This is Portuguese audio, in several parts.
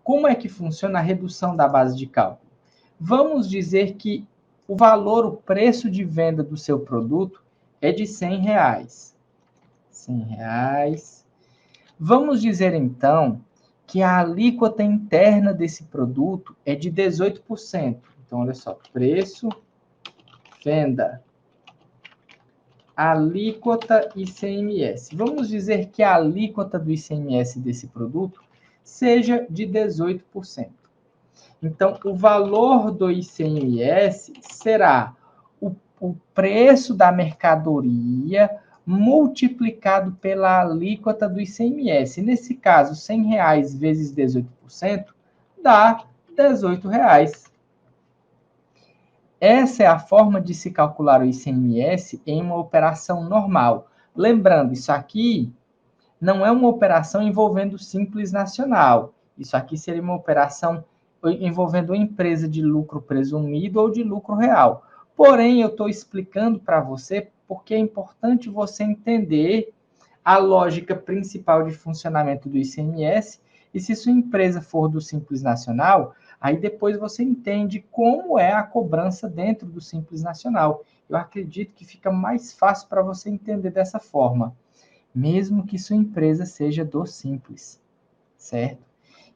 Como é que funciona a redução da base de cálculo? Vamos dizer que o valor, o preço de venda do seu produto é de R$100. R$100. Vamos dizer, então, que a alíquota interna desse produto é de 18%. Então, olha só, preço, venda, alíquota ICMS. Vamos dizer que a alíquota do ICMS desse produto seja de 18%. Então, o valor do ICMS será o preço da mercadoria multiplicado pela alíquota do ICMS. Nesse caso, R$100 vezes 18% dá R$18. Essa é a forma de se calcular o ICMS em uma operação normal. Lembrando, isso aqui não é uma operação envolvendo Simples Nacional. Isso aqui seria uma operação envolvendo uma empresa de lucro presumido ou de lucro real. Porém, eu estou explicando para você porque é importante você entender a lógica principal de funcionamento do ICMS, e se sua empresa for do Simples Nacional, aí depois você entende como é a cobrança dentro do Simples Nacional. Eu acredito que fica mais fácil para você entender dessa forma, mesmo que sua empresa seja do Simples, certo?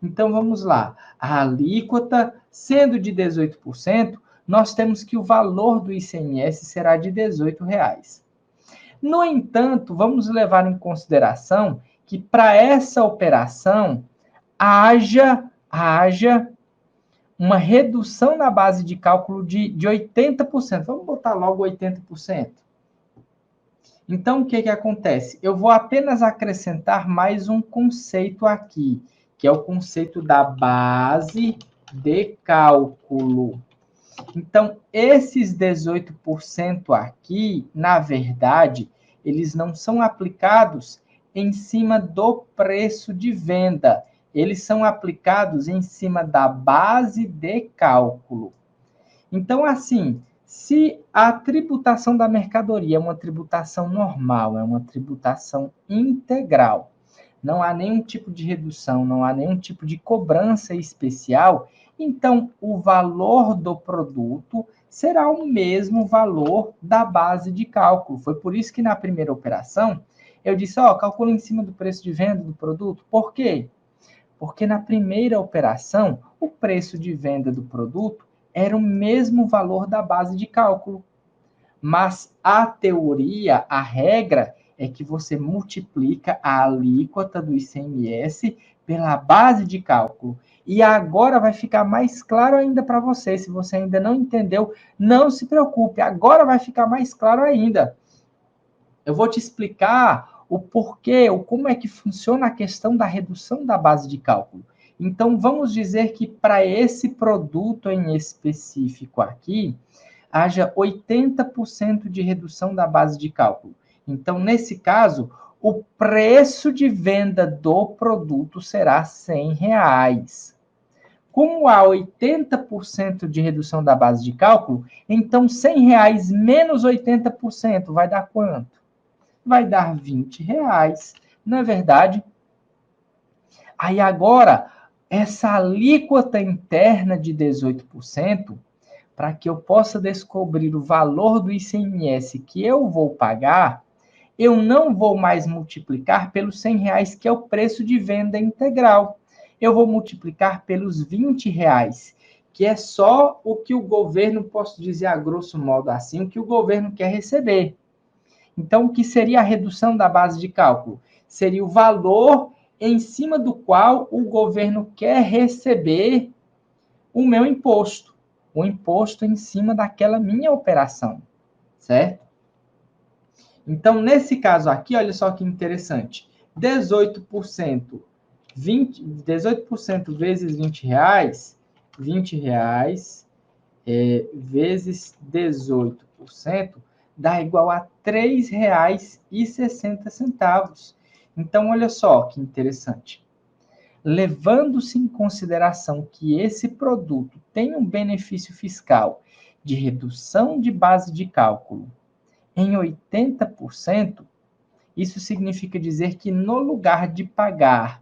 Então vamos lá. A alíquota sendo de 18%, nós temos que o valor do ICMS será de R$18. No entanto, vamos levar em consideração que para essa operação haja uma redução na base de cálculo de 80%. Vamos botar logo 80%. Então, o que acontece? Eu vou apenas acrescentar mais um conceito aqui, que é o conceito da base de cálculo. Então, esses 18% aqui, na verdade, eles não são aplicados em cima do preço de venda. Eles são aplicados em cima da base de cálculo. Então, assim, se a tributação da mercadoria é uma tributação normal, é uma tributação integral, não há nenhum tipo de redução, não há nenhum tipo de cobrança especial, então o valor do produto será o mesmo valor da base de cálculo. Foi por isso que na primeira operação eu disse, calcula em cima do preço de venda do produto. Por quê? Porque na primeira operação, o preço de venda do produto era o mesmo valor da base de cálculo. Mas a teoria, a regra, é que você multiplica a alíquota do ICMS pela base de cálculo. E agora vai ficar mais claro ainda para você. Se você ainda não entendeu, não se preocupe. Agora vai ficar mais claro ainda. Eu vou te explicar o porquê, ou como é que funciona a questão da redução da base de cálculo. Então, vamos dizer que para esse produto em específico aqui, haja 80% de redução da base de cálculo. Então, nesse caso, o preço de venda do produto será R$100. Como há 80% de redução da base de cálculo, então R$100 menos 80% vai dar quanto? Vai dar R$20. Não é verdade? Aí agora, essa alíquota interna de 18%, para que eu possa descobrir o valor do ICMS que eu vou pagar, eu não vou mais multiplicar pelos R$100, que é o preço de venda integral. Eu vou multiplicar pelos R$20, que é só o que o governo, posso dizer a grosso modo assim, o que o governo quer receber. Então, o que seria a redução da base de cálculo? Seria o valor em cima do qual o governo quer receber o meu imposto. O imposto em cima daquela minha operação, certo? Então, nesse caso aqui, olha só que interessante. 18% vezes R$20, R$20 vezes 18%, dá igual a R$3,60. Então, olha só que interessante. Levando-se em consideração que esse produto tem um benefício fiscal de redução de base de cálculo em 80%, isso significa dizer que no lugar de pagar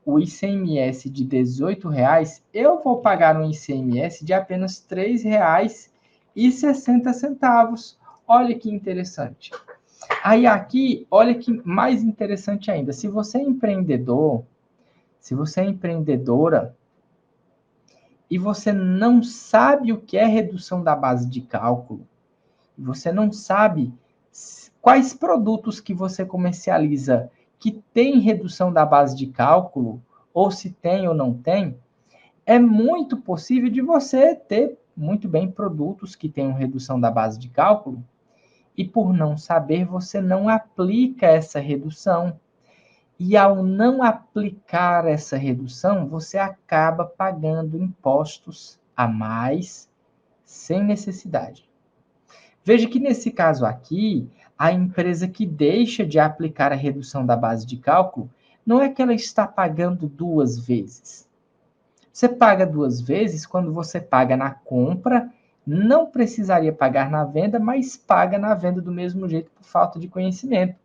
o ICMS de R$18, eu vou pagar um ICMS de apenas R$3,60. Olha que interessante. Aí aqui, olha que mais interessante ainda. Se você é empreendedor, se você é empreendedora e você não sabe o que é redução da base de cálculo, você não sabe quais produtos que você comercializa que tem redução da base de cálculo, ou se tem ou não tem, é muito possível de você ter muito bem produtos que tenham redução da base de cálculo, e por não saber, você não aplica essa redução. E ao não aplicar essa redução, você acaba pagando impostos a mais sem necessidade. Veja que nesse caso aqui, a empresa que deixa de aplicar a redução da base de cálculo, não é que ela está pagando duas vezes. Você paga duas vezes quando você paga na compra, não precisaria pagar na venda, mas paga na venda do mesmo jeito por falta de conhecimento.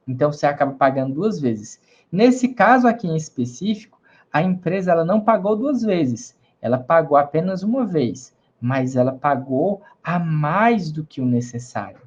Então você acaba pagando duas vezes. Nesse caso aqui em específico, a empresa ela não pagou duas vezes, ela pagou apenas uma vez, mas ela pagou a mais do que o necessário.